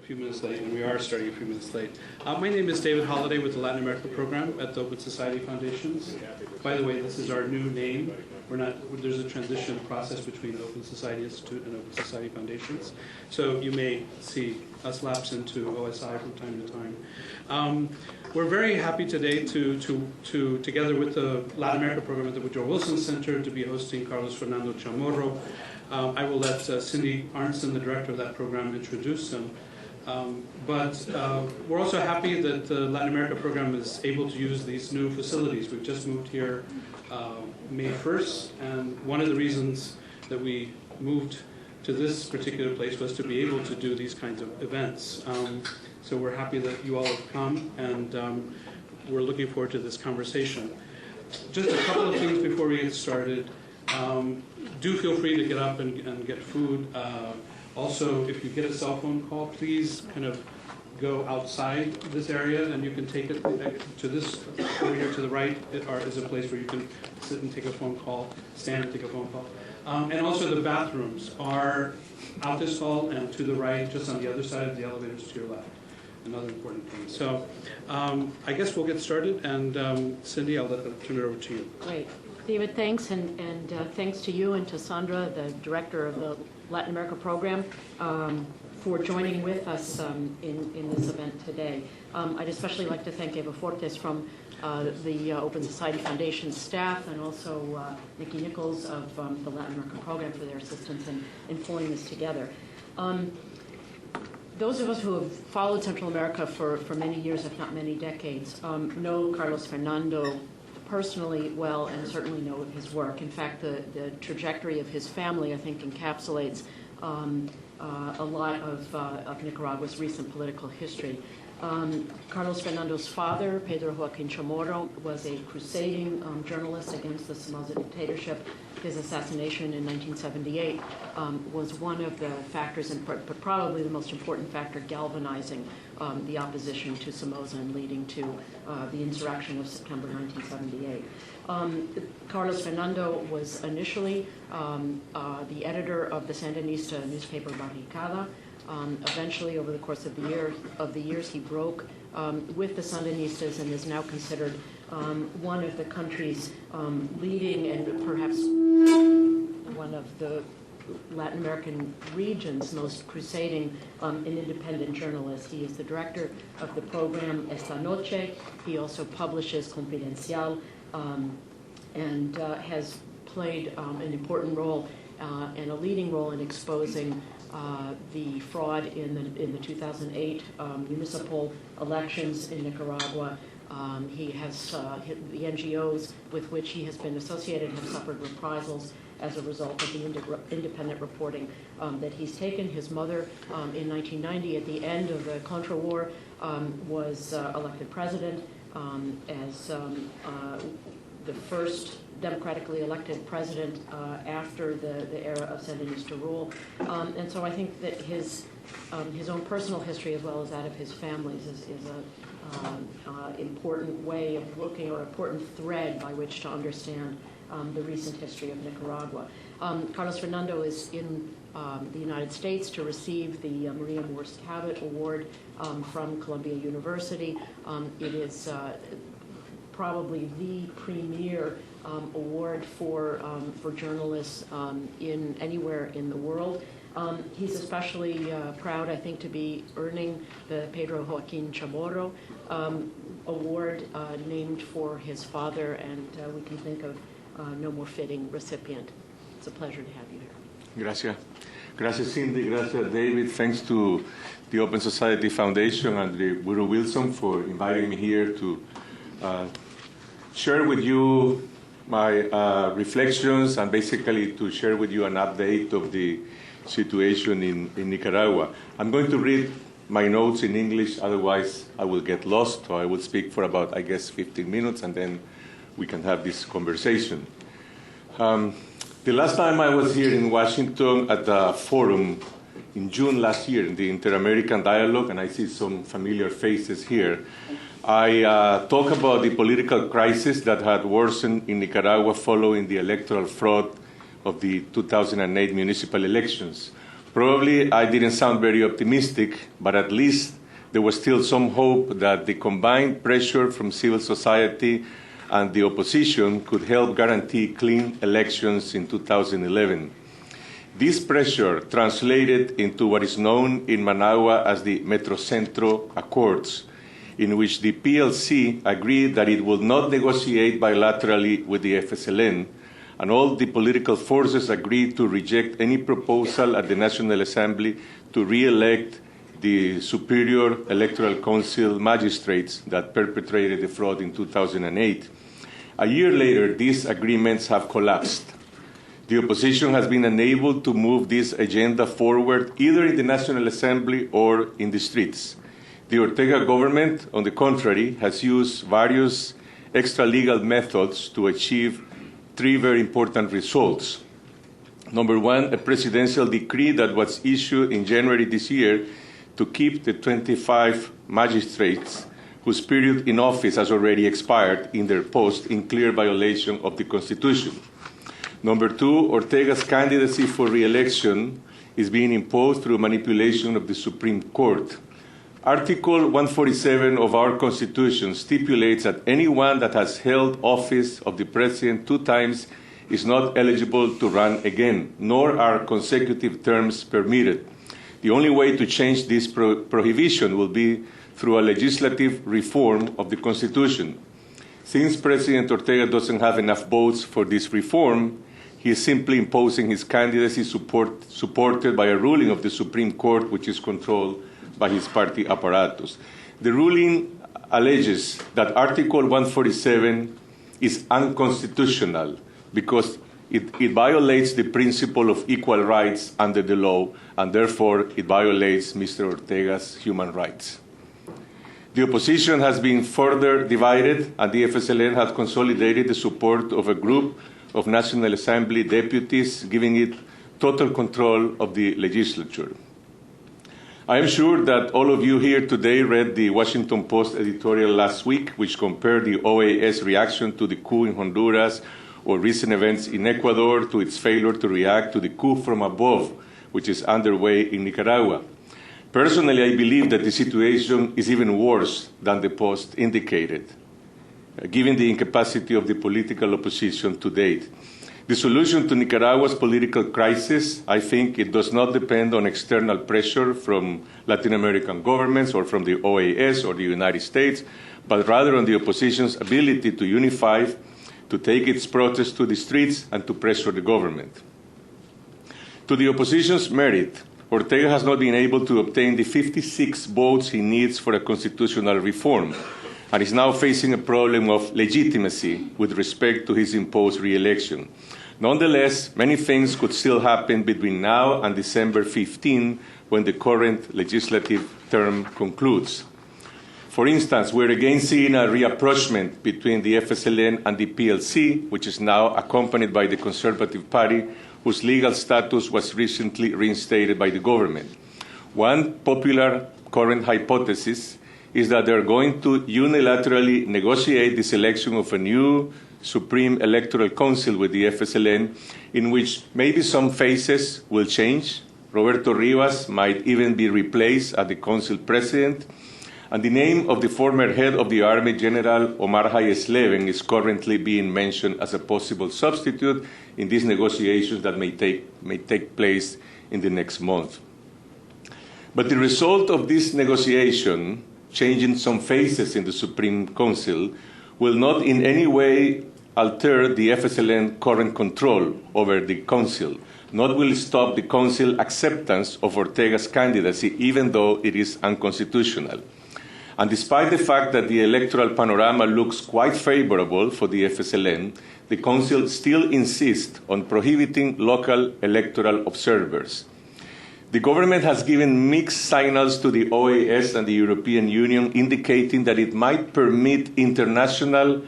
few minutes late, and we are starting a few minutes late. My name is David Holliday with the Latin America program at the Open Society Foundations. By the way, this is our new name. There's a transition process between Open Society Institute and Open Society Foundations. So you may see us lapse into OSI from time to time. We're very happy today to together with the Latin America program at the Woodrow Wilson Center, to be hosting Carlos Fernando Chamorro. I will let Cindy Arnson, the director of that program, introduce him. But we're also happy that the Latin America program is able to use these new facilities. We've just moved here May 1st, and one of the reasons that we moved to this particular place was to be able to do these kinds of events. So we're happy that you all have come, and we're looking forward to this conversation. Just a couple of things before we get started. Do feel free to get up and get food. Also, if you get a cell phone call, please kind of go outside this area, and you can take it to this over here to the right is a place where you can sit and take a phone call, stand and take a phone call. And also the bathrooms are out this hall and to the right, just on the other side of the elevators to your left. Another important thing. So I guess we'll get started, and Cindy, I'll turn it over to you. Great. David, thanks, and thanks to you and to Sandra, the director of the Latin America program, for joining with us in this event today. I'd especially like to thank Eva Fortes from the Open Society Foundation staff, and also Nikki Nichols of the Latin America program for their assistance in pulling this together. Those of us who have followed Central America for many years, if not many decades, know Carlos Fernando personally well, and certainly know of his work. In fact, the trajectory of his family, I think, encapsulates a lot of Nicaragua's recent political history. Carlos Fernando's father, Pedro Joaquin Chamorro, was a crusading journalist against the Somoza dictatorship. His assassination in 1978 was one of the factors, but probably the most important factor, galvanizing the opposition to Somoza and leading to the insurrection of September 1978. Carlos Fernando was initially the editor of the Sandinista newspaper Barricada. Eventually, over the course of the years, he broke with the Sandinistas and is now considered one of the country's leading, and perhaps one of the Latin American region's most crusading and independent journalists. He is the director of the program Esta Noche. He also publishes Confidencial, and has played an important role and a leading role in exposing the fraud in the 2008 municipal elections in Nicaragua. He has the NGOs with which he has been associated have suffered reprisals as a result of the independent reporting that he's taken. His mother, in 1990, at the end of the Contra War, was elected president as the first democratically elected president after the era of Sandinista rule. And so I think that his own personal history, as well as that of his family's, is a important way of looking, or important thread by which to understand the recent history of Nicaragua. Carlos Fernando is in the United States to receive the Maria Morse Cabot Award from Columbia University. It is probably the premier award for journalists in anywhere in the world. He's especially proud, I think, to be earning the Pedro Joaquin Chamorro Award named for his father, and we can think of no more fitting recipient. It's a pleasure to have you here. Gracias. Gracias, Cindy. Gracias, David. Thanks to the Open Society Foundation and the Woodrow Wilson for inviting me here to share with you my reflections, and basically to share with you an update of the situation in Nicaragua. I'm going to read my notes in English, otherwise I will get lost, so I will speak for about, I guess, 15 minutes, and then we can have this conversation. The last time I was here in Washington at the forum in June last year, in the Inter-American Dialogue, and I see some familiar faces here, I talk about the political crisis that had worsened in Nicaragua following the electoral fraud of the 2008 municipal elections, Probably I didn't sound very optimistic, but at least there was still some hope that the combined pressure from civil society and the opposition could help guarantee clean elections in 2011. This pressure translated into what is known in Managua as the Metrocentro Accords, in which the PLC agreed that it would not negotiate bilaterally with the FSLN, and all the political forces agreed to reject any proposal at the National Assembly to re-elect the Superior Electoral Council magistrates that perpetrated the fraud in 2008. A year later, these agreements have collapsed. The opposition has been unable to move this agenda forward either in the National Assembly or in the streets. The Ortega government, on the contrary, has used various extra-legal methods to achieve three very important results. Number one, a presidential decree that was issued in January this year to keep the 25 magistrates whose period in office has already expired in their post in clear violation of the Constitution. Number two, Ortega's candidacy for re-election is being imposed through manipulation of the Supreme Court. Article 147 of our Constitution stipulates that anyone that has held office of the President 2 times is not eligible to run again, nor are consecutive terms permitted. The only way to change this prohibition will be through a legislative reform of the Constitution. Since President Ortega doesn't have enough votes for this reform, he is simply imposing his candidacy supported by a ruling of the Supreme Court, which is controlled by his party apparatus. The ruling alleges that Article 147 is unconstitutional because it violates the principle of equal rights under the law, and therefore it violates Mr. Ortega's human rights. The opposition has been further divided, and the FSLN has consolidated the support of a group of National Assembly deputies, giving it total control of the legislature. I am sure that all of you here today read the Washington Post editorial last week, which compared the OAS reaction to the coup in Honduras or recent events in Ecuador to its failure to react to the coup from above, which is underway in Nicaragua. Personally, I believe that the situation is even worse than the Post indicated, given the incapacity of the political opposition to date. The solution to Nicaragua's political crisis, I think it does not depend on external pressure from Latin American governments or from the OAS or the United States, but rather on the opposition's ability to unify, to take its protests to the streets, and to pressure the government. To the opposition's merit, Ortega has not been able to obtain the 56 votes he needs for a constitutional reform, and is now facing a problem of legitimacy with respect to his imposed re-election. Nonetheless, many things could still happen between now and December 15, when the current legislative term concludes. For instance, we're again seeing a rapprochement between the FSLN and the PLC, which is now accompanied by the Conservative Party, whose legal status was recently reinstated by the government. One popular current hypothesis is that they're going to unilaterally negotiate the selection of a new Supreme Electoral Council with the FSLN, in which maybe some faces will change. Roberto Rivas might even be replaced as the council president, and the name of the former head of the army, General Omar Hayes Leven, is currently being mentioned as a possible substitute in these negotiations that may take place in the next month. But the result of this negotiation, changing some faces in the Supreme Council, will not in any way alter the FSLN current control over the Council, nor will it stop the Council acceptance of Ortega's candidacy, even though it is unconstitutional. And despite the fact that the electoral panorama looks quite favorable for the FSLN, the Council still insists on prohibiting local electoral observers. The government has given mixed signals to the OAS and the European Union, indicating that it might permit international,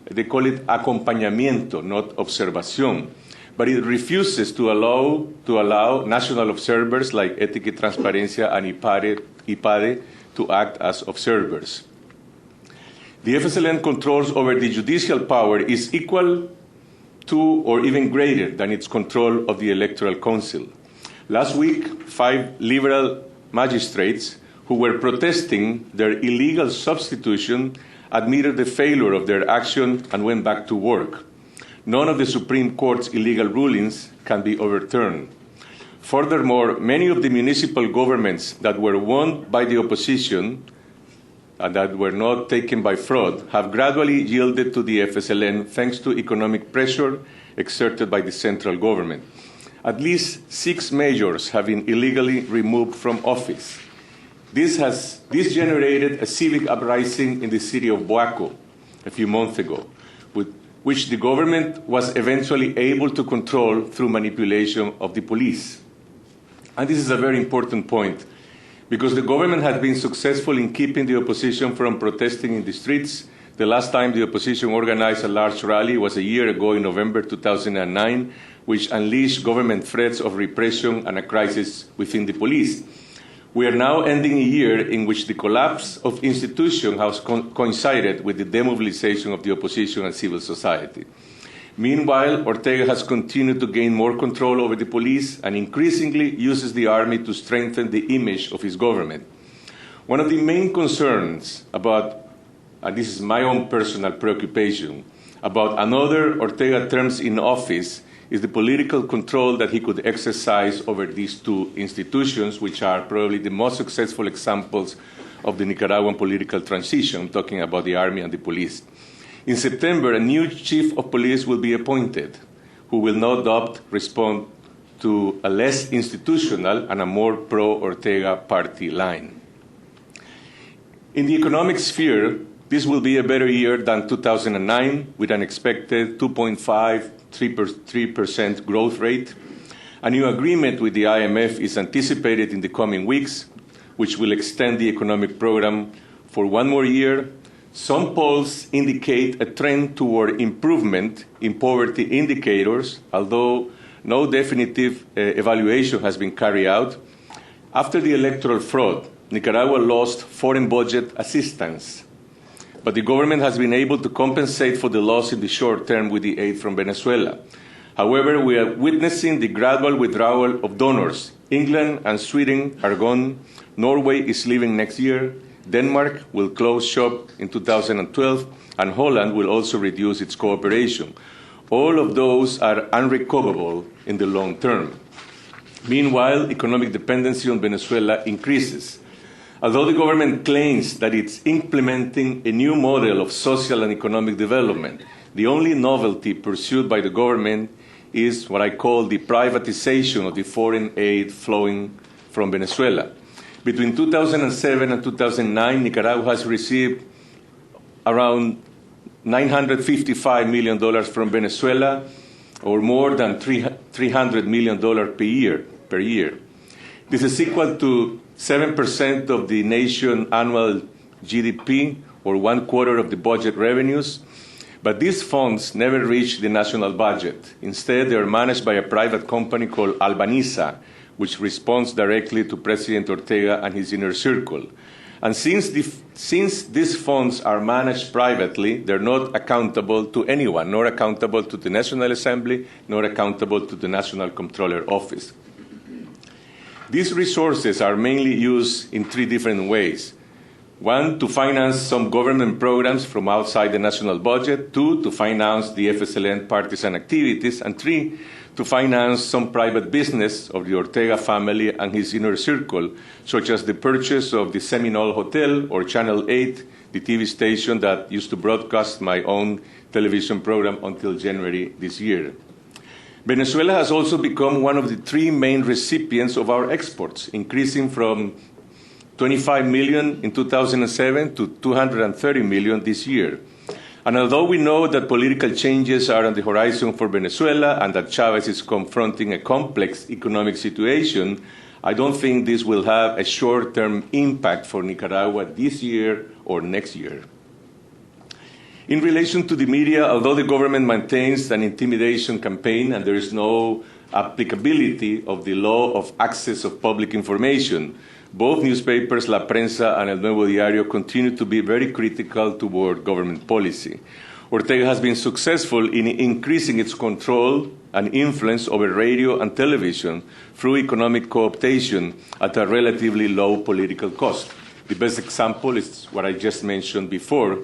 they call it acompañamiento, not observación, but it refuses to allow national observers like Ética y Transparencia and IPADE to act as observers. The FSLN controls over the judicial power is equal to or even greater than its control of the Electoral Council. Last week, 5 liberal magistrates who were protesting their illegal substitution admitted the failure of their action and went back to work. None of the Supreme Court's illegal rulings can be overturned. Furthermore, many of the municipal governments that were won by the opposition and that were not taken by fraud have gradually yielded to the FSLN thanks to economic pressure exerted by the central government. At least 6 mayors have been illegally removed from office. This generated a civic uprising in the city of Boaco a few months ago, which the government was eventually able to control through manipulation of the police. And this is a very important point, because the government has been successful in keeping the opposition from protesting in the streets. The last time the opposition organized a large rally was a year ago in November 2009, which unleashed government threats of repression and a crisis within the police. We are now ending a year in which the collapse of institutions has coincided with the demobilization of the opposition and civil society. Meanwhile, Ortega has continued to gain more control over the police and increasingly uses the army to strengthen the image of his government. One of the main concerns about, and this is my own personal preoccupation, about another Ortega terms in office is the political control that he could exercise over these 2 institutions, which are probably the most successful examples of the Nicaraguan political transition. I'm talking about the army and the police. In September, a new chief of police will be appointed, who will no doubt respond to a less institutional and a more pro-Ortega party line. In the economic sphere, this will be a better year than 2009, with an expected 2.5–3% growth rate. A new agreement with the IMF is anticipated in the coming weeks, which will extend the economic program for 1 more year. Some polls indicate a trend toward improvement in poverty indicators, although no definitive evaluation has been carried out. After the electoral fraud, Nicaragua lost foreign budget assistance, but the government has been able to compensate for the loss in the short term with the aid from Venezuela. However, we are witnessing the gradual withdrawal of donors. England and Sweden are gone. Norway is leaving next year. Denmark will close shop in 2012, and Holland will also reduce its cooperation. All of those are unrecoverable in the long term. Meanwhile, economic dependency on Venezuela increases. Although the government claims that it's implementing a new model of social and economic development, the only novelty pursued by the government is what I call the privatization of the foreign aid flowing from Venezuela. Between 2007 and 2009, Nicaragua has received around $955 million from Venezuela, or more than $300 million per year. This is equal to 7% of the nation's annual GDP, or 1/4 of the budget revenues. But these funds never reach the national budget. Instead, they are managed by a private company called Albaniza, which responds directly to President Ortega and his inner circle. And since these funds are managed privately, they're not accountable to anyone, nor accountable to the National Assembly, nor accountable to the National Comptroller Office. These resources are mainly used in 3 different ways. 1, to finance some government programs from outside the national budget. 2, to finance the FSLN partisan activities. And 3, to finance some private business of the Ortega family and his inner circle, such as the purchase of the Seminole Hotel or Channel 8, the TV station that used to broadcast my own television program until January this year. Venezuela has also become one of the 3 main recipients of our exports, increasing from 25 million in 2007 to 230 million this year. And although we know that political changes are on the horizon for Venezuela and that Chavez is confronting a complex economic situation, I don't think this will have a short-term impact for Nicaragua this year or next year. In relation to the media, although the government maintains an intimidation campaign and there is no applicability of the law of access of public information, both newspapers, La Prensa and El Nuevo Diario, continue to be very critical toward government policy. Ortega has been successful in increasing its control and influence over radio and television through economic co-optation at a relatively low political cost. The best example is what I just mentioned before,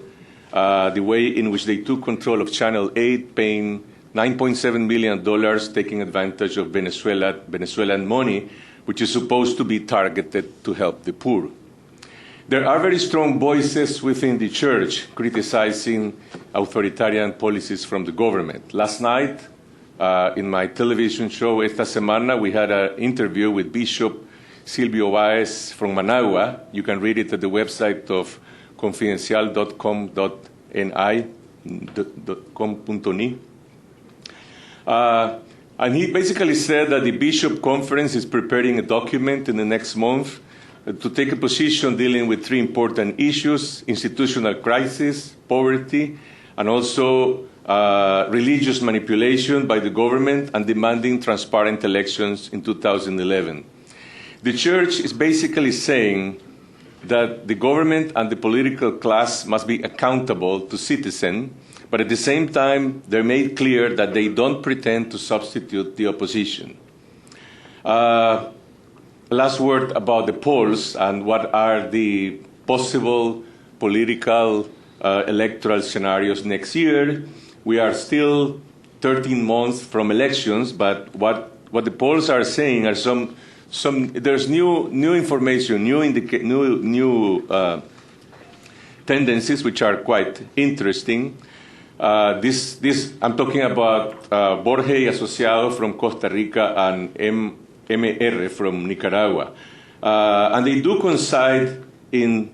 the way in which they took control of Channel 8, paying $9.7 million, taking advantage of Venezuelan money, which is supposed to be targeted to help the poor. There are very strong voices within the church criticizing authoritarian policies from the government. Last night, in my television show, Esta Semana, we had an interview with Bishop Silvio Baez from Managua. You can read it at the website of confidencial.com.ni. And he basically said that the Bishop Conference is preparing a document in the next month to take a position dealing with three important issues: institutional crisis, poverty, and also religious manipulation by the government and demanding transparent elections in 2011. The church is basically saying that the government and the political class must be accountable to citizens, but at the same time, they made clear that they don't pretend to substitute the opposition. Last word about the polls and what are the possible political electoral scenarios next year. We are still 13 months from elections, but what the polls are saying are there's new information, new tendencies which are quite interesting. I'm talking about Borges Asociado from Costa Rica and MR from Nicaragua. And they do coincide in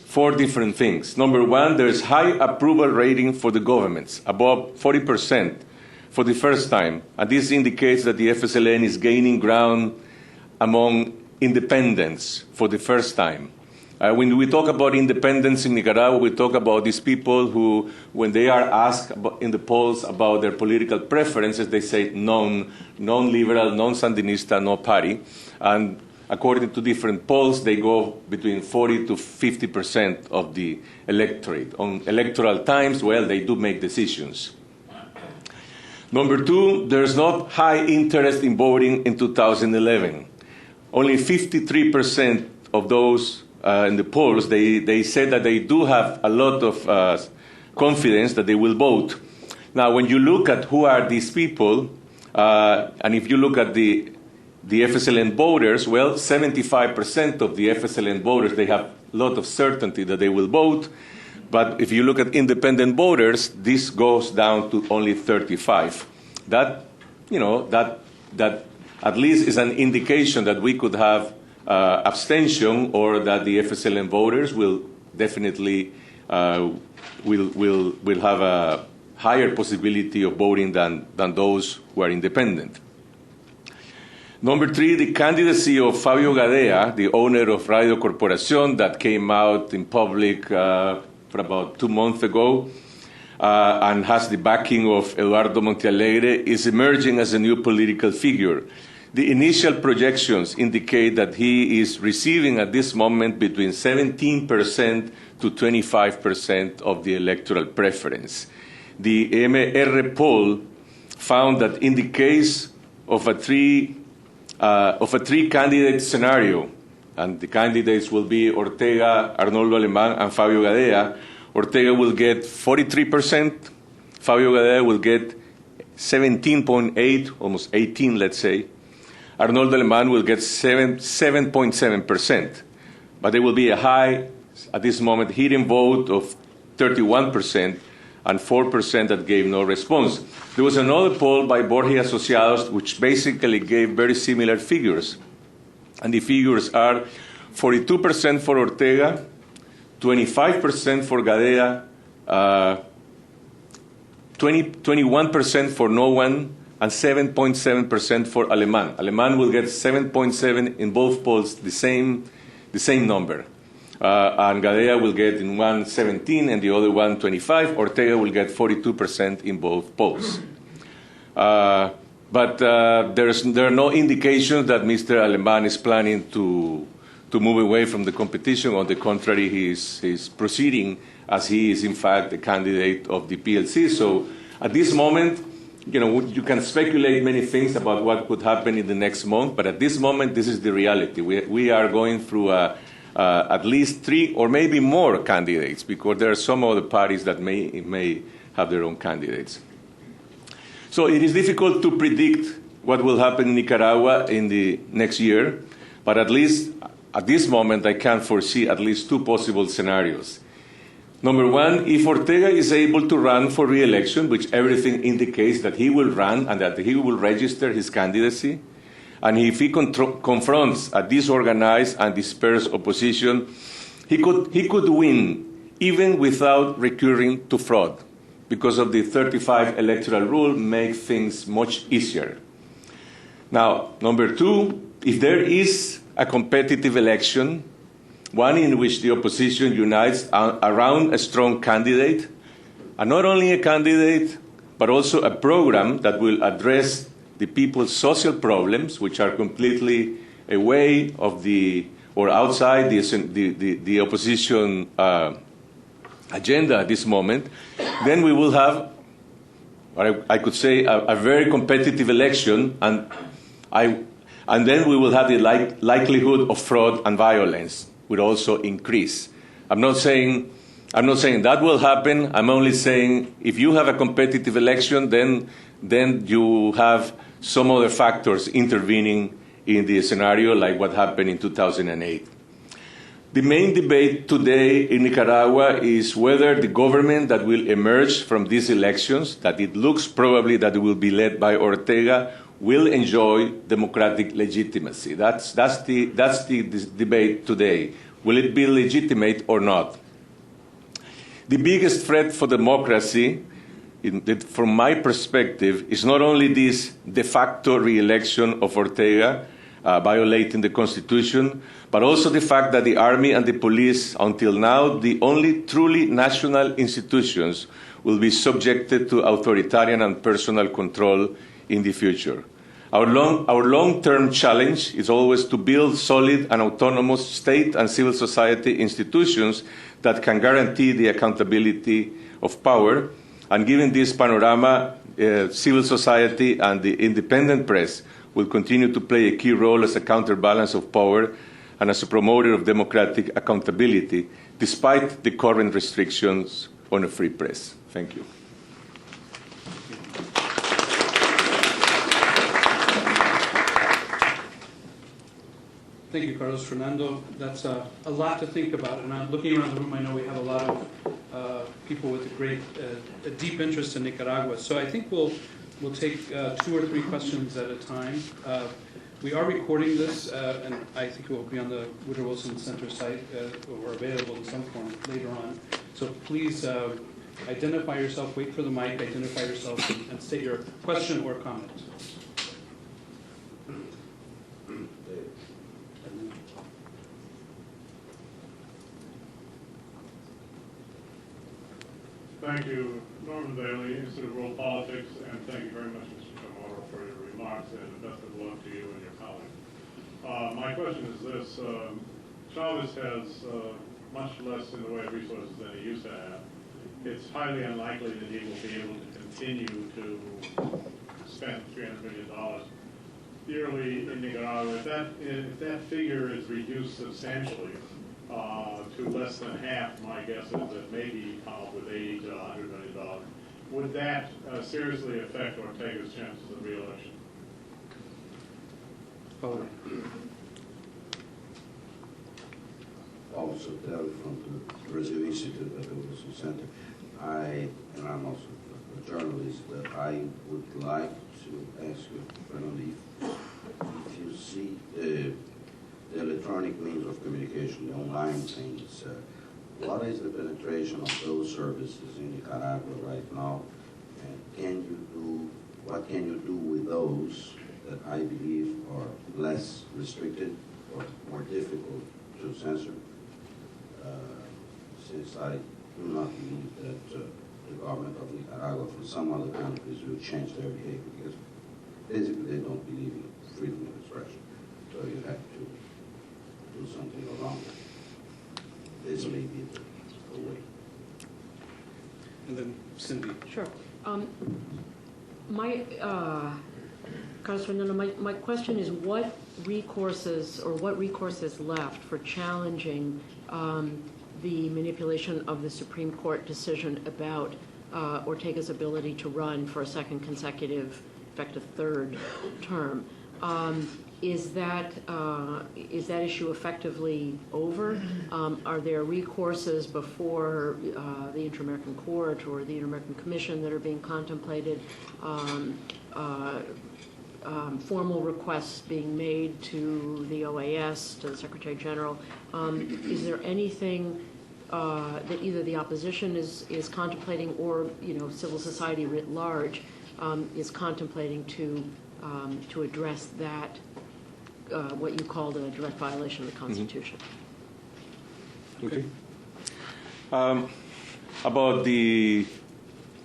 four different things. Number one, there's high approval rating for the governments, above 40% for the first time. And this indicates that the FSLN is gaining ground among independents for the first time. When we talk about independence in Nicaragua, we talk about these people who, when they are asked in the polls about their political preferences, they say non-liberal, non-Sandinista, no party. And according to different polls, they go between 40 to 50% of the electorate. On electoral times, well, they do make decisions. Number two, there's not high interest in voting in 2011. Only 53% of those in the polls, they said that they do have a lot of confidence that they will vote. Now, when you look at who are these people, and if you look at the FSLN voters, well, 75% of the FSLN voters, they have a lot of certainty that they will vote. But if you look at independent voters, this goes down to only 35. That at least is an indication that we could have abstention, or that the FSLN voters will definitely will have a higher possibility of voting than those who are independent. Number three, the candidacy of Fabio Gadea, the owner of Radio Corporación, that came out in public for about 2 months ago, and has the backing of Eduardo Montealegre, is emerging as a new political figure. The initial projections indicate that he is receiving at this moment between 17% to 25% of the electoral preference. The MR poll found that in the case of a three-candidate scenario, and the candidates will be Ortega, Arnoldo Alemán, and Fabio Gadea, Ortega will get 43%, Fabio Gadea will get 17.8, almost 18, let's say. Arnoldo Alemán will get 7.7%. But there will be a high, at this moment, hidden vote of 31% and 4% that gave no response. There was another poll by Borges Asociados which basically gave very similar figures. And the figures are 42% for Ortega, 25% for Gadea, 21% for no one, and 7.7% for Alemán. Alemán will get 7.7 in both polls, the same number. And Gadea will get in one 17 and the other one 25. Ortega will get 42% in both polls. But there are no indications that Mr. Alemán is planning to move away from the competition. On the contrary, he is proceeding as he is, in fact, the candidate of the PLC. So at this moment, you can speculate many things about what could happen in the next month, but at this moment, this is the reality. We are going through at least 3 or maybe more candidates, because there are some other parties that may have their own candidates. So it is difficult to predict what will happen in Nicaragua in the next year, but at least at this moment, I can foresee at least 2 possible scenarios. Number one, if Ortega is able to run for re-election, which everything indicates that he will run and that he will register his candidacy, and if he confronts a disorganized and dispersed opposition, he could win even without recurring to fraud, because of the 35 electoral rule make things much easier. Now, number two, if there is a competitive election, one in which the opposition unites around a strong candidate, and not only a candidate, but also a program that will address the people's social problems, which are completely away of or outside the opposition agenda at this moment, then we will have, I could say, a very competitive election, and then we will have the likelihood of fraud and violence would also increase. I'm not saying that will happen. I'm only saying if you have a competitive election, then you have some other factors intervening in the scenario, like what happened in 2008. The main debate today in Nicaragua is whether the government that will emerge from these elections, that it looks probably that it will be led by Ortega, will enjoy democratic legitimacy. That's the debate today. Will it be legitimate or not? The biggest threat for democracy, from my perspective, is not only this de facto re-election of Ortega, violating the Constitution, but also the fact that the army and the police, until now, the only truly national institutions, will be subjected to authoritarian and personal control in the future. Our long-term challenge is always to build solid and autonomous state and civil society institutions that can guarantee the accountability of power. And given this panorama, civil society and the independent press will continue to play a key role as a counterbalance of power and as a promoter of democratic accountability, despite the current restrictions on a free press. Thank you. Thank you, Carlos. Fernando, that's a lot to think about. And I'm looking around the room, I know we have a lot of people with a deep interest in Nicaragua. So I think we'll take 2 or 3 questions at a time. We are recording this, and I think it will be on the Woodrow Wilson Center site or available in some form later on. So please identify yourself, wait for the mic, identify yourself, and state your question or comment. Thank you, Norman Bailey, Institute of World Politics, and thank you very much, Mr. Chamorro, for your remarks, and best of luck to you and your colleagues. My question is this. Chavez has much less in the way of resources than he used to have. It's highly unlikely that he will be able to continue to spend $300 million yearly in Nicaragua. If that figure is reduced substantially, to less than half, my guess is that maybe come up with $80 to $100 million. Would that seriously affect Ortega's chances of re-election? Also, from the Brazil Institute at the Wilson Center. And I'm also a journalist. I would like to ask you, Fernando, if you see the electronic means of communication, the online things, what is the penetration of those services in Nicaragua right now? And what can you do with those that I believe are less restricted or more difficult to censor? Since I do not believe that the government of Nicaragua from some other countries will change their behavior, because basically they don't believe in freedom of expression. So you have to do something around it. This may be the way. And then Cindy. Sure. Carlos Fernando, my question is what recourse is left for challenging the manipulation of the Supreme Court decision about Ortega's ability to run for a second consecutive, effective third term? Is that issue effectively over? Are there recourses before the Inter-American Court or the Inter-American Commission that are being contemplated? Formal requests being made to the OAS, to the Secretary General. Is there anything that either the opposition is contemplating or civil society writ large is contemplating to address that, what you called a direct violation of the Constitution? Okay. About the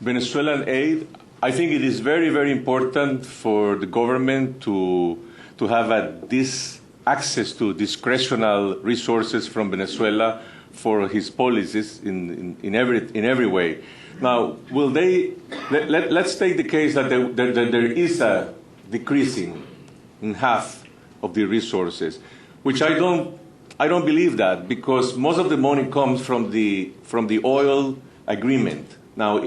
Venezuelan aid, I think it is very, very important for the government to have this access to discretional resources from Venezuela for his policies in every way. Now, will they? Let's take the case that there is a decreasing in half of the resources, which I don't believe that, because most of the money comes from the oil agreement. Now,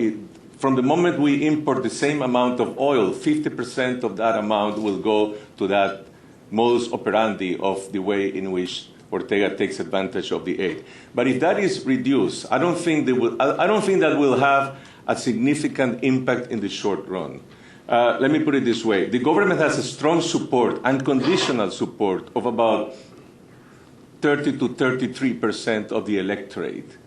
from the moment we import the same amount of oil, 50% of that amount will go to that modus operandi of the way in which Ortega takes advantage of the aid. But if that is reduced, I don't think that will have a significant impact in the short run. Let me put it this way. The government has a strong support, unconditional support, of about 30 to 33% of the electorate.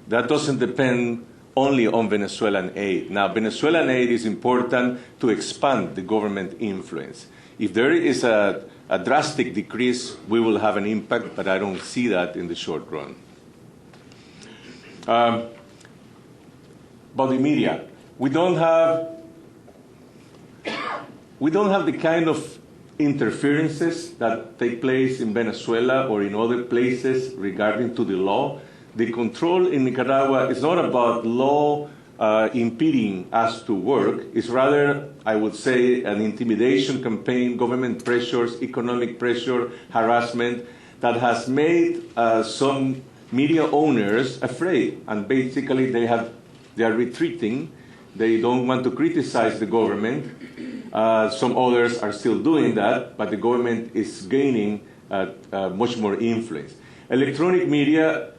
That doesn't depend only on Venezuelan aid. Now, Venezuelan aid is important to expand the government influence. If there is a drastic decrease, we will have an impact, but I don't see that in the short run. About the media, we don't have the kind of interferences that take place in Venezuela or in other places regarding to the law. The control in Nicaragua is not about law impeding us to work. It's rather, I would say, an intimidation campaign, government pressures, economic pressure, harassment that has made some media owners afraid. And basically they are retreating. They don't want to criticize the government. Some others are still doing that, but the government is gaining much more influence. Electronic media,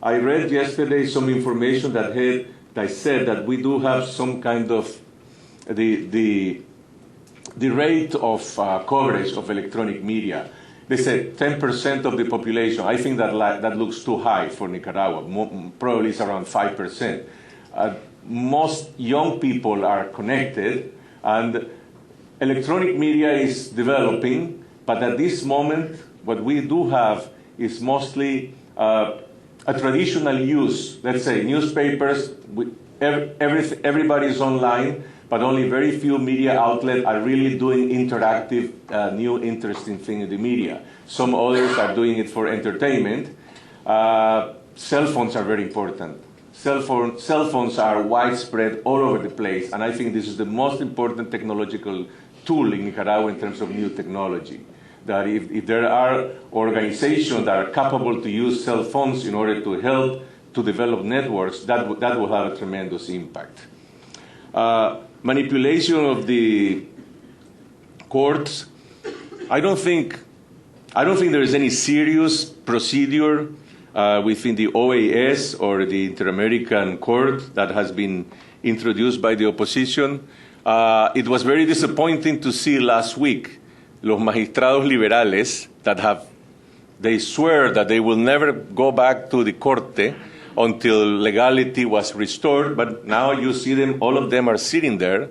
I read yesterday some information that said that we do have some kind of the rate of coverage of electronic media. They said 10% of the population. I think that looks too high for Nicaragua. Probably it's around 5%. Most young people are connected, and electronic media is developing, but at this moment, what we do have is mostly a traditional use. Let's say newspapers, everybody is online, but only very few media outlets are really doing interactive, new, interesting thing in the media. Some others are doing it for entertainment. Cell phones are very important. Cell phones are widespread all over the place, and I think this is the most important technological tool in Nicaragua in terms of new technology. That if there are organizations that are capable to use cell phones in order to help to develop networks, that will have a tremendous impact. Manipulation of the courts, I don't think there is any serious procedure within the OAS or the Inter-American Court that has been introduced by the opposition. It was very disappointing to see last week los magistrados liberales they swear that they will never go back to the Corte until legality was restored, but now you see them, all of them are sitting there.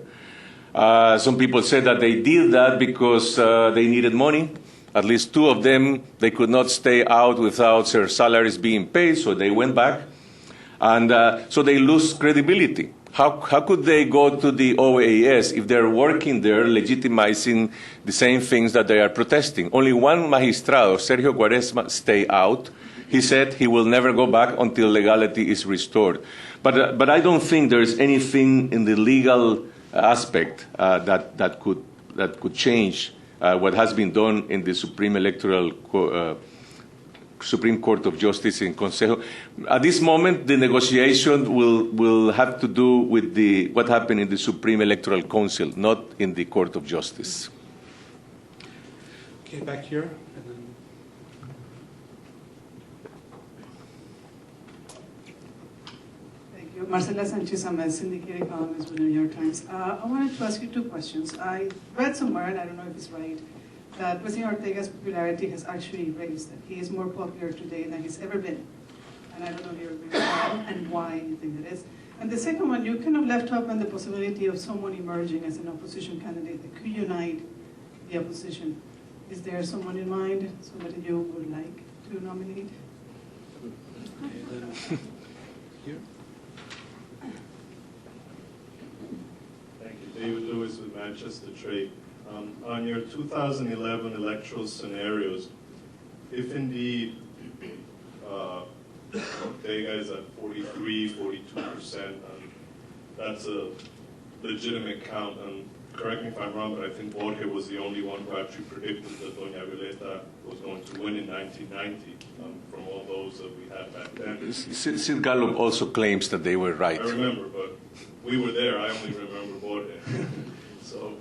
Some people said that they did that because they needed money. At least two of them, they could not stay out without their salaries being paid, so they went back. And so they lose credibility. How could they go to the OAS if they're working there legitimizing the same things that they are protesting? Only one magistrado, Sergio Quaresma, stay out. He said he will never go back until legality is restored. But I don't think there's anything in the legal aspect that could change what has been done in the Supreme Court of Justice in Consejo. At this moment, the negotiation will have to do with what happened in the Supreme Electoral Council, not in the Court of Justice. Okay, back here, and then Thank you. Marcela Sanchez, I'm a syndicated economist with the New York Times. I wanted to ask you two questions. I read somewhere, and I don't know if it's right, that President Ortega's popularity has actually raised, that he is more popular today than he's ever been. And I don't know if you agree with that, and why you think that is. And the second one, you kind of left open the possibility of someone emerging as an opposition candidate that could unite the opposition. Is there someone in mind, somebody you would like to nominate? okay, then here. Thank you. David Lewis with Manchester Trade. On your 2011 electoral scenarios, if indeed Ortega is at 43, 42%, that's a legitimate count. And correct me if I'm wrong, but I think Borges was the only one who actually predicted that Doña Violeta was going to win in 1990 from all those that we had back then. Sid Gallup also claims that they were right. I remember, but we were there. I only remember Borges. So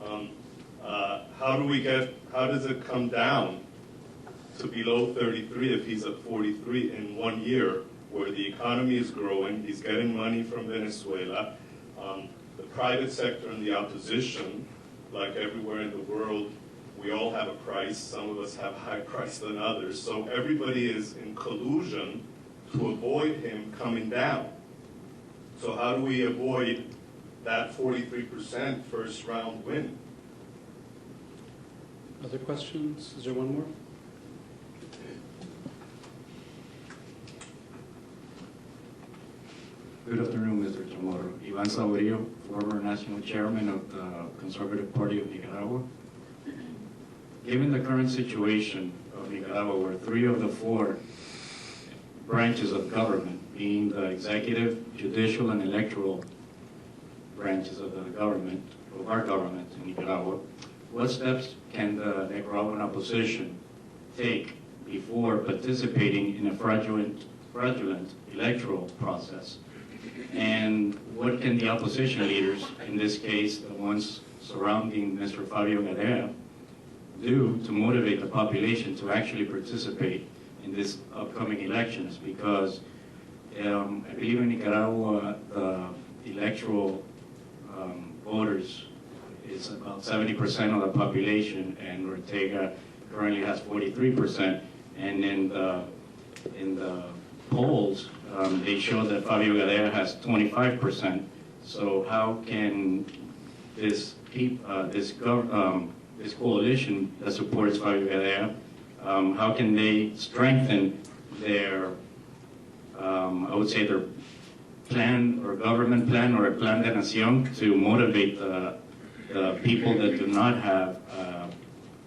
how does it come down to below 33 if he's at 43 in 1 year where the economy is growing, he's getting money from Venezuela, the private sector and the opposition, like everywhere in the world, we all have a price. Some of us have a higher price than others. So everybody is in collusion to avoid him coming down. So how do we avoid that 43% first round win? Other questions? Is there one more? Good afternoon, Mr. Chamorro. Ivan Saborio, former national chairman of the Conservative Party of Nicaragua. Given the current situation of Nicaragua, where 3 of the 4 branches of government, being the executive, judicial, and electoral branches of the government, of our government in Nicaragua, what steps can the Nicaraguan opposition take before participating in a fraudulent electoral process? And what can the opposition leaders, in this case the ones surrounding Mr. Fabio Gadea, do to motivate the population to actually participate in these upcoming elections? Because I believe in Nicaragua, the electoral voters is about 70% of the population, and Ortega currently has 43%. And in the polls, they show that Fabio Gadea has 25%. So how can this coalition that supports Fabio Gadea, how can they strengthen their, I would say, their plan or government plan or a plan de nación to motivate the people that do not have,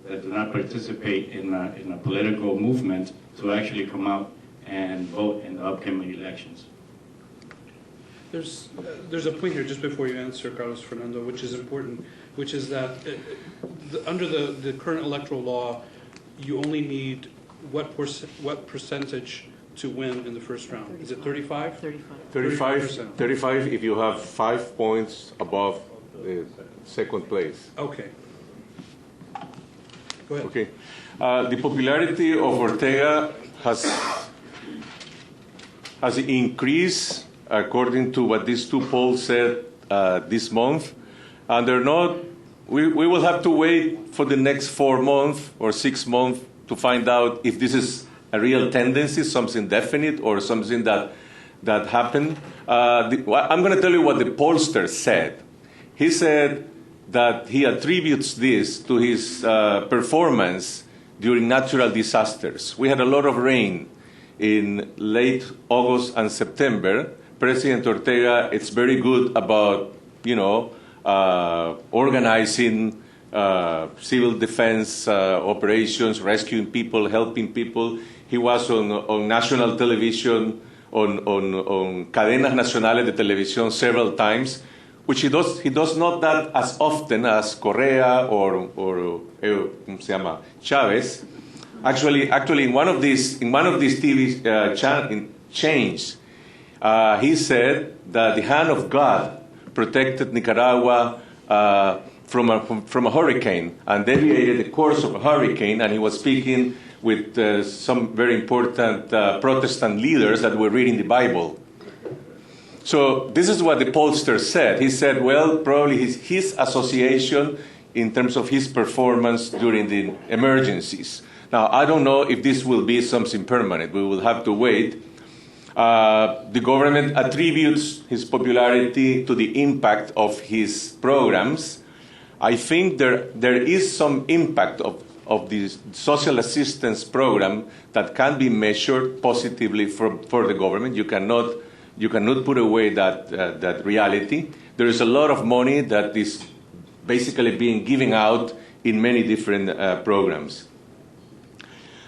that do not participate in a political movement to actually come out and vote in the upcoming elections? There's a point here just before you answer, Carlos Fernando, which is important, which is that under the current electoral law, you only need what percentage to win in the first round? Is it 35? 35. 35 if you have 5 points above the second place. Okay. Go ahead. Okay. The popularity of Ortega has increased according to what these 2 polls said this month. And they're not, we will have to wait for the next 4 months or 6 months to find out if this is a real tendency, something definite, or something that happened. I'm going to tell you what the pollster said. He said that he attributes this to his performance during natural disasters. We had a lot of rain in late August and September. President Ortega is very good about, organizing civil defense operations, rescuing people, helping people. He was on national television, on cadenas nacionales de televisión several times, which he does not that as often as Correa or ¿cómo se llama? Chavez. Actually, in one of these TV chains, he said that the hand of God protected Nicaragua from a hurricane and deviated the course of a hurricane, and he was speaking with some very important Protestant leaders that were reading the Bible. So this is what the pollster said. He said, well, probably his association in terms of his performance during the emergencies. Now, I don't know if this will be something permanent. We will have to wait. The government attributes his popularity to the impact of his programs. I think there is some impact of the social assistance program that can be measured positively for the government. You cannot put away that reality. There is a lot of money that is basically being given out in many different programs.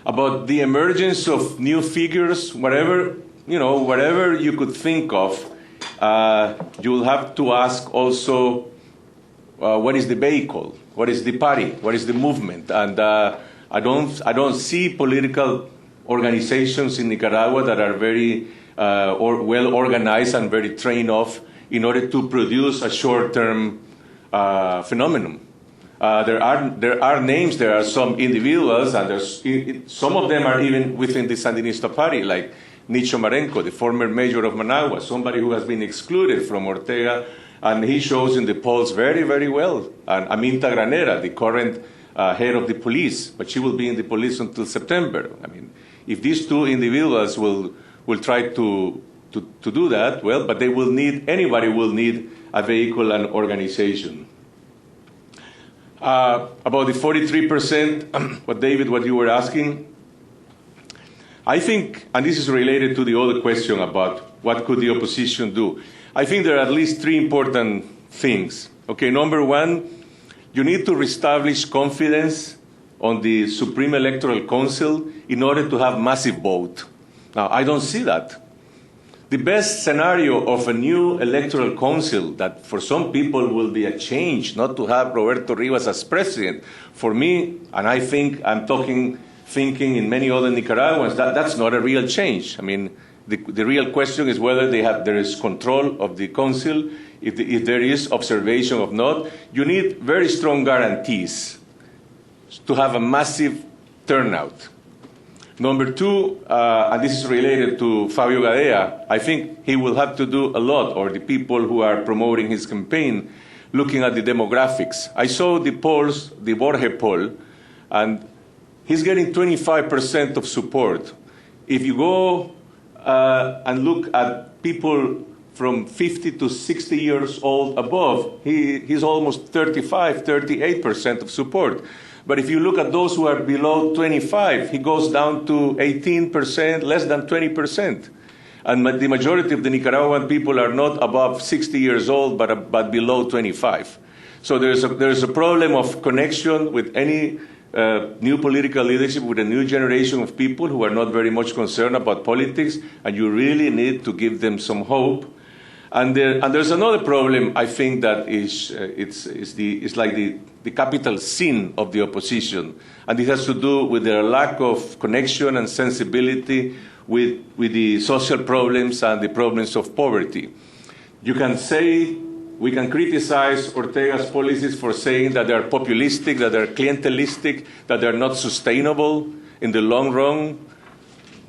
About the emergence of new figures, whatever you could think of, you'll have to ask also what is the vehicle, what is the party, what is the movement, and I don't see political organizations in Nicaragua that are very well organized and very trained off in order to produce a short-term phenomenon. There are names, there are some individuals, and some of them are even within the Sandinista party, like Nicho Marenco, the former mayor of Managua, somebody who has been excluded from Ortega, and he shows in the polls very, very well. And Aminta Granera, the current head of the police, but she will be in the police until September. I mean, if these two individuals will try to do that, well, but anybody will need a vehicle and organization. About the 43%, what you were asking, I think, and this is related to the other question about what could the opposition do. I think there are at least three important things. Okay, number one, you need to reestablish confidence on the Supreme Electoral Council in order to have massive vote. Now, I don't see that. The best scenario of a new electoral council that for some people will be a change, not to have Roberto Rivas as president. For me, and I think I'm thinking in many other Nicaraguans, that's not a real change. I mean, the real question is whether there is control of the council, if there is observation or not. You need very strong guarantees to have a massive turnout. Number two, and this is related to Fabio Gadea, I think he will have to do a lot, or the people who are promoting his campaign, looking at the demographics. I saw the polls, the Borges poll, and he's getting 25% of support. If you go and look at people from 50 to 60 years old above, he's almost 38% of support. But if you look at those who are below 25, he goes down to 18%, less than 20%. And the majority of the Nicaraguan people are not above 60 years old, but below 25. So there's a problem of connection with any new political leadership, with a new generation of people who are not very much concerned about politics, and you really need to give them some hope. And there's another problem, I think, that it's like the capital sin of the opposition, and it has to do with their lack of connection and sensibility with the social problems and the problems of poverty. You can say, we can criticize Ortega's policies for saying that they are populistic, that they're clientelistic, that they're not sustainable in the long run.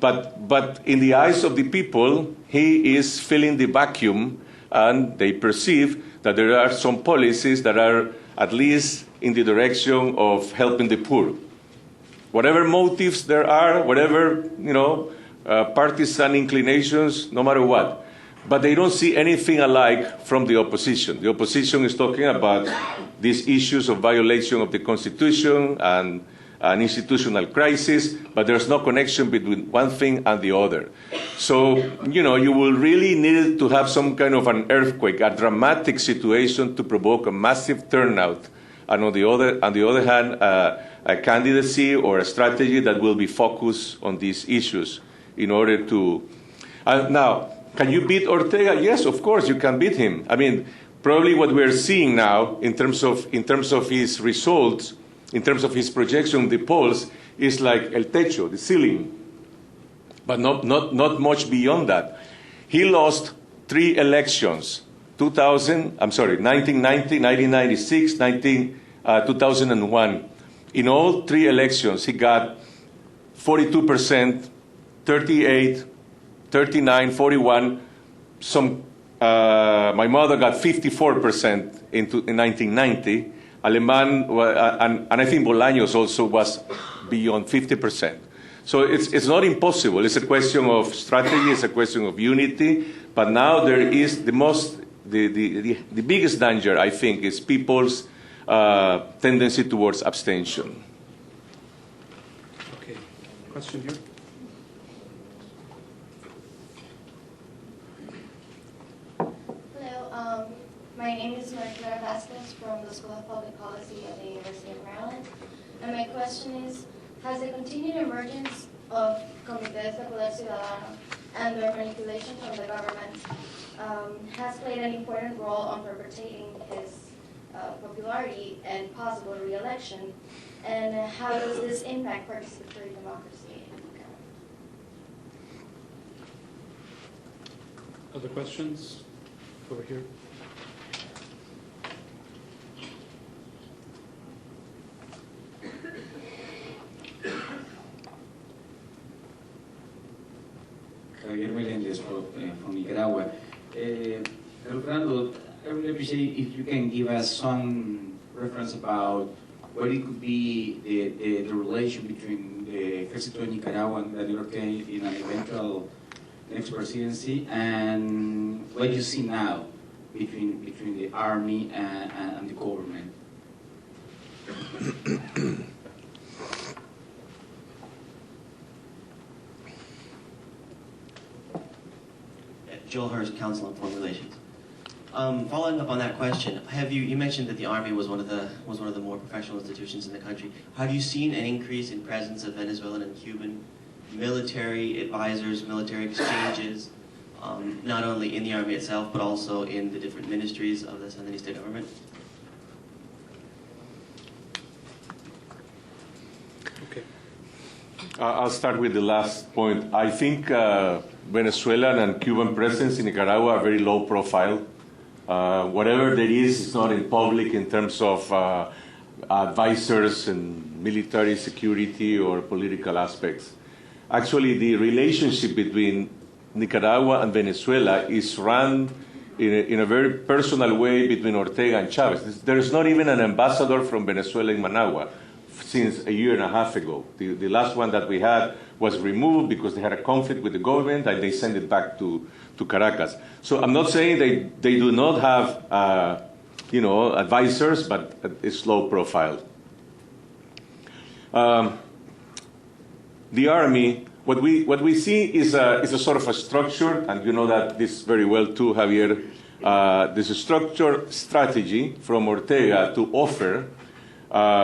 But in the eyes of the people, he is filling the vacuum, and they perceive that there are some policies that are at least in the direction of helping the poor. Whatever motives there are, whatever, partisan inclinations, no matter what. But they don't see anything alike from the opposition. The opposition is talking about these issues of violation of the Constitution and an institutional crisis, but there's no connection between one thing and the other. So, you will really need to have some kind of an earthquake, a dramatic situation to provoke a massive turnout, and on the other hand, a candidacy or a strategy that will be focused on these issues in order to... now, can you beat Ortega? Yes, of course, you can beat him. I mean, Probably what we're seeing now in terms of his results, in terms of his projection, the polls, is like el techo, the ceiling, but not much beyond that. He lost 3 elections, 1990, 1996, 2001. In all 3 elections, he got 42%, 38, 39, 41. My mother got 54% in 1990. Alemán, and I think Bolaños also was beyond 50%. So it's not impossible. It's a question of strategy. It's a question of unity. But now there is the biggest danger, I think, is people's tendency towards abstention. Okay, question here. Hello, my name is Mariclara Vasquez from the School of Public Policy at the University of Maryland. And my question is, has the continued emergence of comités de poder ciudadano and their manipulation from the government has played an important role on perpetuating his popularity and possible re-election? And how does this impact participatory democracy in Nicaragua? Other questions? Over here. Javier Melendez from Nicaragua. Fernando, I would appreciate if you can give us some reference about what it could be the relation between the Ejército de Nicaragua and Daniel Ortega in an eventual next presidency, and what you see now between the army and the government. Joel Hurst, Council on Foreign Relations. Following up on that question, you mentioned that the Army was one of the more professional institutions in the country. Have you seen an increase in presence of Venezuelan and Cuban military advisors, military exchanges, not only in the Army itself, but also in the different ministries of the Sandinista government? Okay. I'll start with the last point. I think Venezuelan and Cuban presence in Nicaragua are very low profile. Whatever there is not in public in terms of advisors and military security or political aspects. Actually, the relationship between Nicaragua and Venezuela is run in a very personal way between Ortega and Chavez. There is not even an ambassador from Venezuela in Managua since a year and a half ago. The last one that we had was removed because they had a conflict with the government and they sent it back to Caracas. So I'm not saying they do not have advisors, but it's low profile. The army, what we see is a sort of a structure, and you know that this very well too, Javier. There's a structure strategy from Ortega to offer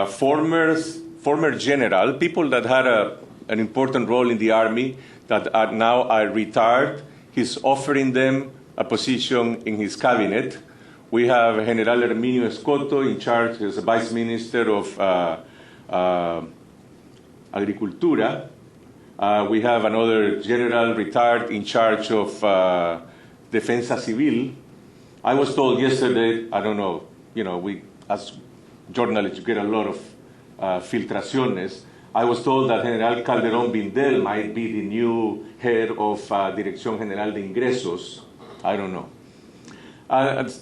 former general, people that had an important role in the army that are now retired. He's offering them a position in his cabinet. We have General Herminio Escoto in charge as the Vice Minister of Agricultura. We have another general retired in charge of Defensa Civil. I was told yesterday, I don't know, we as journalists get a lot of filtraciones. I was told that General Calderón Bindel might be the new head of Dirección General de Ingresos. I don't know. And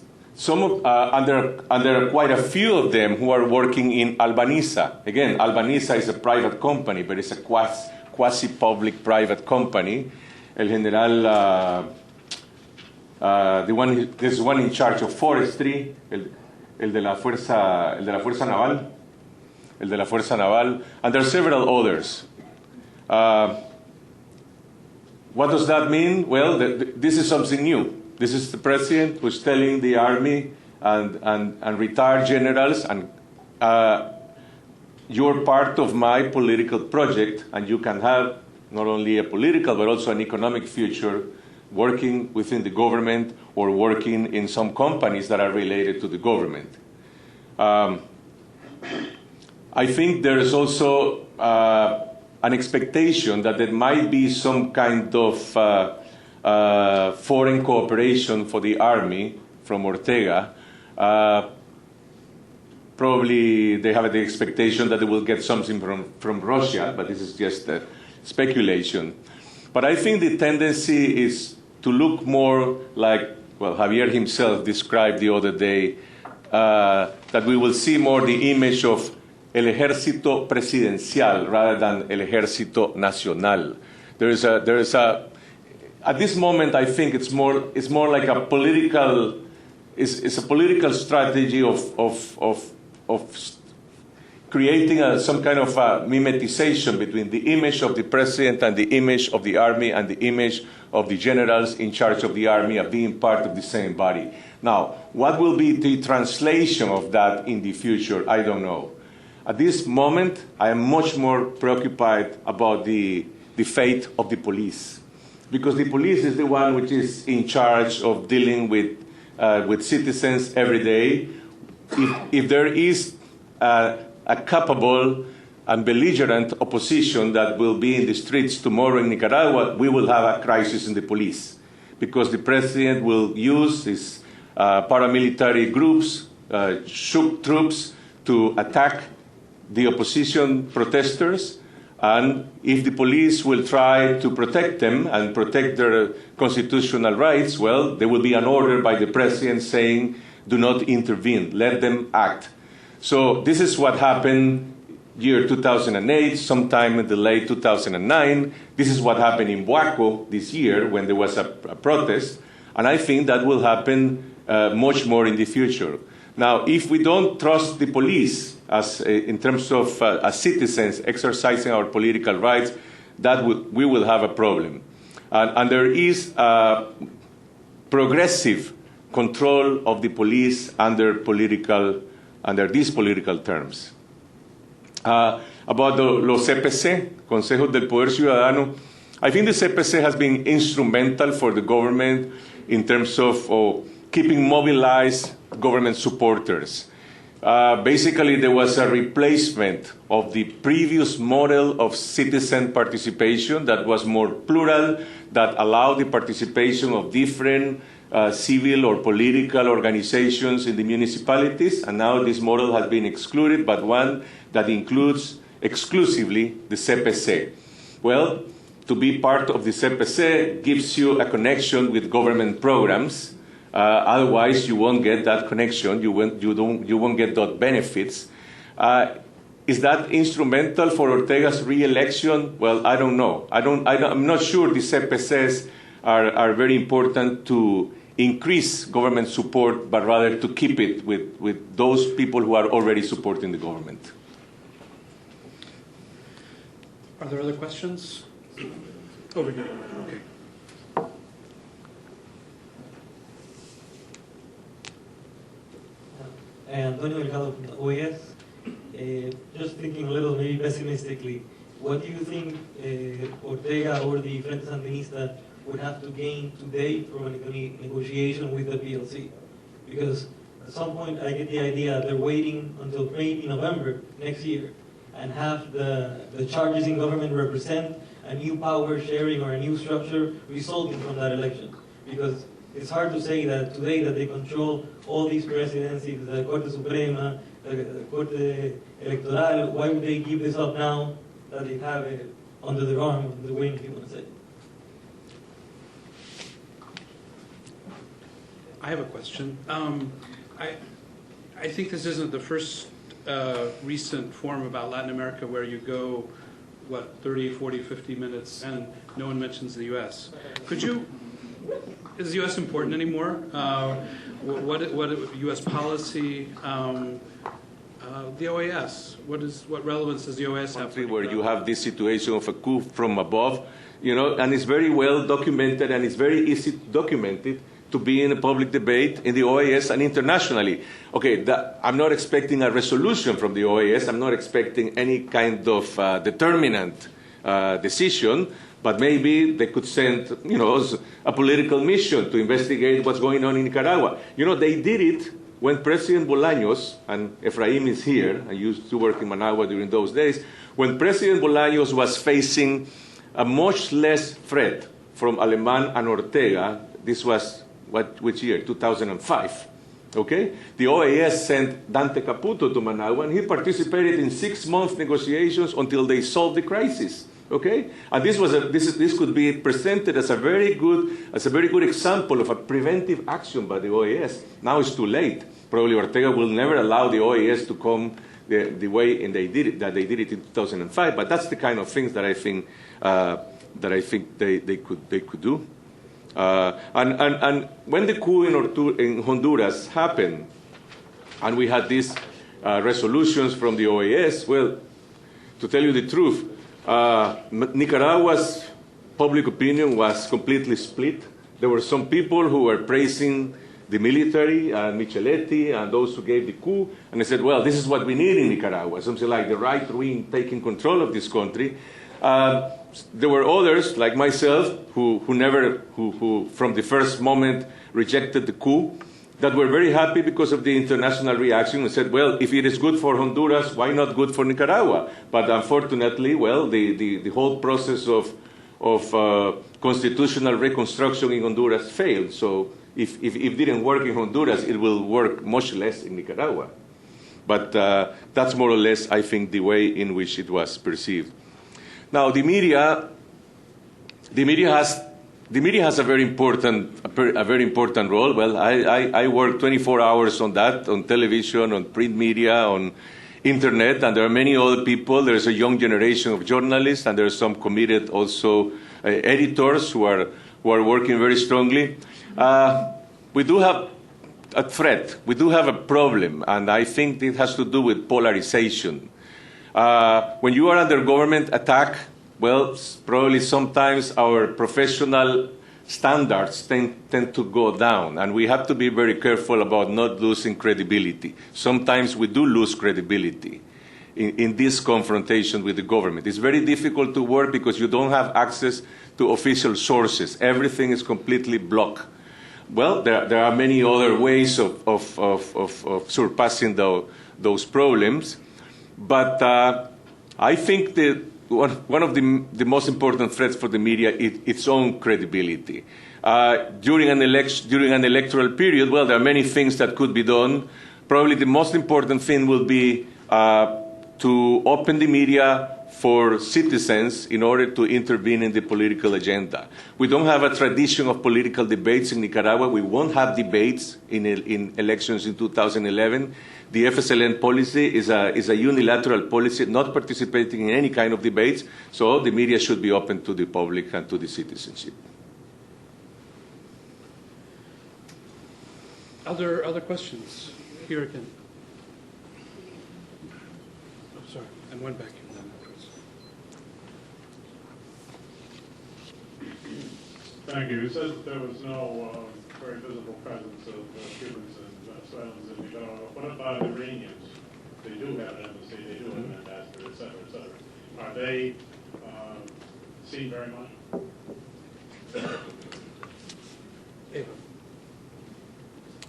there are quite a few of them who are working in Albaniza. Again, Albaniza is a private company, but it's a quasi-public private company. El General, there's one in charge of forestry, el de la Fuerza Naval, and there are several others. What does that mean? Well, this is something new. This is the president who's telling the army and retired generals, and you're part of my political project, and you can have not only a political but also an economic future working within the government or working in some companies that are related to the government. I think there is also an expectation that there might be some kind of foreign cooperation for the army from Ortega. Probably they have the expectation that they will get something from Russia, but this is just speculation. But I think the tendency is to look more like, well, Javier himself described the other day, that we will see more the image of el ejército presidencial rather than el ejército nacional. There is a at this moment, I think it's more like a political, it's a political strategy of creating some kind of mimetization between the image of the president and the image of the army and the image of the generals in charge of the army of being part of the same body. Now, what will be the translation of that in the future? I don't know. At this moment, I am much more preoccupied about the fate of the police, because the police is the one which is in charge of dealing with citizens every day. If there is a capable and belligerent opposition that will be in the streets tomorrow in Nicaragua, we will have a crisis in the police, because the president will use his paramilitary groups, shook troops, to attack the opposition protesters. And if the police will try to protect them and protect their constitutional rights, well, there will be an order by the president saying, do not intervene, let them act. So this is what happened year 2008, sometime in the late 2009. This is what happened in Buaco this year when there was a protest. And I think that will happen much more in the future. Now, if we don't trust the police as in terms of as citizens exercising our political rights, we will have a problem. And there is progressive control of the police under these political terms. About los CPC, Consejos del Poder Ciudadano, I think the CPC has been instrumental for the government in terms of keeping mobilized government supporters. Basically, there was a replacement of the previous model of citizen participation that was more plural, that allowed the participation of different civil or political organizations in the municipalities, and now this model has been excluded, but one that includes exclusively the CPC. Well, to be part of the CPC gives you a connection with government programs. Otherwise, you won't get that connection. You won't get those benefits. Is that instrumental for Ortega's re-election? Well, I don't know. I'm not sure the CPCs are very important to increase government support, but rather to keep it with those people who are already supporting the government. Are there other questions? Over here. Okay. Antonio Delgado from the OAS. Just thinking a little maybe pessimistically, what do you think Ortega or the Frente Sandinista would have to gain today from a negotiation with the PLC? Because at some point I get the idea that they're waiting until maybe November next year and have the charges in government represent a new power sharing or a new structure resulting from that election. Because it's hard to say that today that they control all these presidencies, the Corte Suprema, the Corte Electoral. Why would they give this up now that they have it under their arm, under the wing, if you want to say? I have a question. I think this isn't the first recent forum about Latin America where you go, 30, 40, 50 minutes and no one mentions the U.S. Is the U.S. important anymore? What U.S. policy? The OAS. What relevance does the OAS have? Where you have this situation of a coup from above, and it's very well documented and it's very easy documented to be in a public debate in the OAS and internationally. Okay, I'm not expecting a resolution from the OAS. I'm not expecting any kind of determinant decision. But maybe they could send, a political mission to investigate what's going on in Nicaragua. They did it when President Bolaños, and Efraim is here, I used to work in Managua during those days, when President Bolaños was facing a much less threat from Alemán and Ortega. This was, which year? 2005. Okay? The OAS sent Dante Caputo to Managua, and he participated in 6-month negotiations until they solved the crisis. Okay, and this could be presented as a very good example of a preventive action by the OAS. Now it's too late. Probably Ortega will never allow the OAS to come the way they did it in 2005. But that's the kind of things that I think they could do. And when the coup in Honduras happened, and we had these resolutions from the OAS, well, to tell you the truth, Nicaragua's public opinion was completely split. There were some people who were praising the military and Micheletti and those who gave the coup, and they said, well, this is what we need in Nicaragua, something like the right wing taking control of this country. There were others, like myself, who from the first moment rejected the coup, that were very happy because of the international reaction and said, well, if it is good for Honduras, why not good for Nicaragua? But unfortunately, well, the whole process of constitutional reconstruction in Honduras failed. So if it didn't work in Honduras, it will work much less in Nicaragua. But that's more or less, I think, the way in which it was perceived. Now, the media has a very important role. Well, I work 24 hours on that, on television, on print media, on internet, and there are many other people. There's a young generation of journalists, and there are some committed also editors who are working very strongly. We do have a threat. We do have a problem, and I think it has to do with polarization. When you are under government attack, well, probably sometimes our professional standards tend to go down, and we have to be very careful about not losing credibility. Sometimes we do lose credibility in this confrontation with the government. It's very difficult to work because you don't have access to official sources. Everything is completely blocked. Well, there are many other ways of surpassing those problems, but I think that one of the most important threats for the media is its own credibility. During an electoral period, well, there are many things that could be done. Probably the most important thing will be to open the media for citizens in order to intervene in the political agenda. We don't have a tradition of political debates in Nicaragua. We won't have debates in elections in 2011. The FSLN policy is a unilateral policy, not participating in any kind of debates, so the media should be open to the public and to the citizenship. Other questions? Here again. Oh, sorry, and one back. Thank you. You said that there was no very visible presence of Cubans and Venezuelans in Nicaragua. What about Iranians? They do have an embassy, they do have an ambassador, et cetera, et cetera. Are they seen very much? Ava.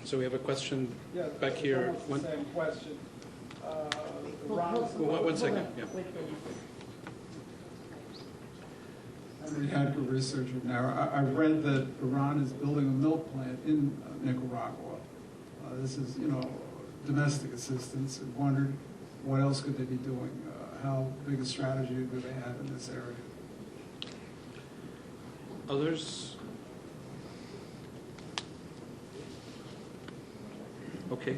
So we have a question back here. The same question. One second. Yeah. I'm a Nicaragua researcher now. I've read that Iran is building a milk plant in Nicaragua. This is, domestic assistance, and wondered what else could they be doing? How big a strategy do they have in this area? Others? Okay.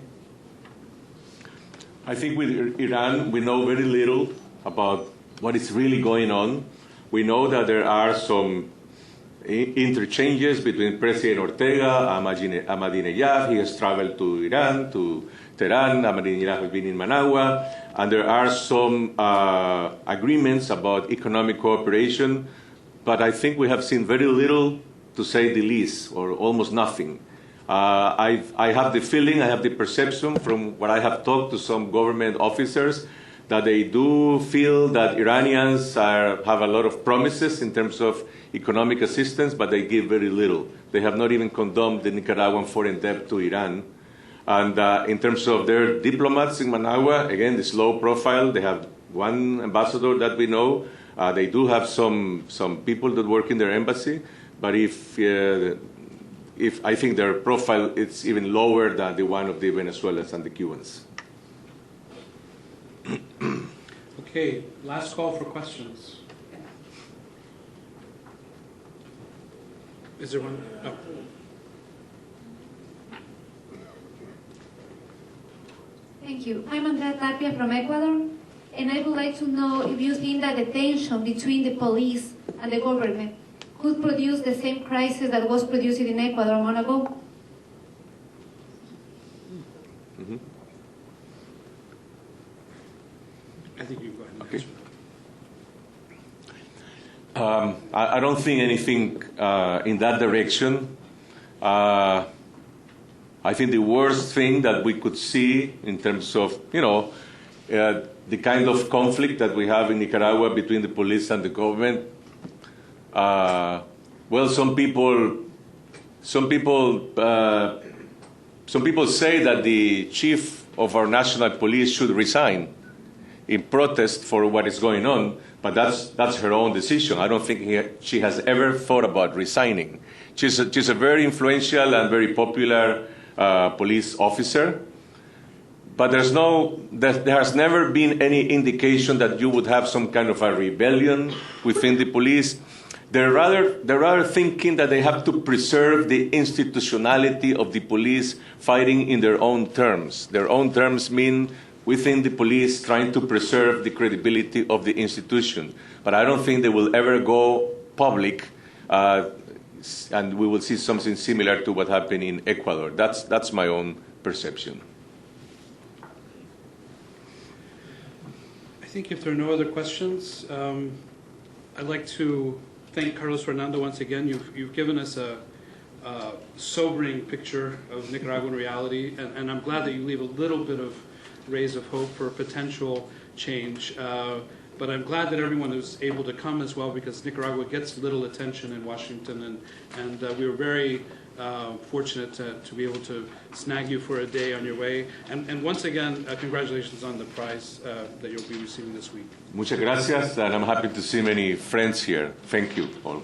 I think with Iran, we know very little about what is really going on. We know that there are some interchanges between President Ortega and Ahmadinejad. He has traveled to Iran, to Tehran. Ahmadinejad has been in Managua. And there are some agreements about economic cooperation. But I think we have seen very little, to say the least, or almost nothing. I have the feeling, I have the perception from what I have talked to some government officers, that they do feel that Iranians have a lot of promises in terms of economic assistance, but they give very little. They have not even condoned the Nicaraguan foreign debt to Iran. And in terms of their diplomats in Managua, again, this low profile. They have one ambassador that we know. They do have some people that work in their embassy, but if I think their profile is even lower than the one of the Venezuelans and the Cubans. Okay, last call for questions. Is there one? No. Thank you. I'm Andrea Tapia from Ecuador, and I would like to know if you think that the tension between the police and the government could produce the same crisis that was produced in Ecuador a month ago. Mm-hmm. I think you go ahead. Okay. I don't think anything in that direction. I think the worst thing that we could see in terms of, the kind of conflict that we have in Nicaragua between the police and the government. Well, some people say that the chief of our national police should resign in protest for what is going on, but that's her own decision. I don't think she has ever thought about resigning. She's a very influential and very popular police officer, but there has never been any indication that you would have some kind of a rebellion within the police. They're rather thinking that they have to preserve the institutionality of the police fighting in their own terms. Their own terms mean within the police trying to preserve the credibility of the institution. But I don't think they will ever go public, and we will see something similar to what happened in Ecuador. That's my own perception. I think if there are no other questions, I'd like to thank Carlos Fernando once again. You've given us a sobering picture of Nicaraguan reality, and I'm glad that you leave a little bit of rays of hope for potential change. But I'm glad that everyone was able to come as well, because Nicaragua gets little attention in Washington, and we were very fortunate to be able to snag you for a day on your way. And once again, congratulations on the prize that you'll be receiving this week. Muchas gracias, and I'm happy to see many friends here. Thank you all.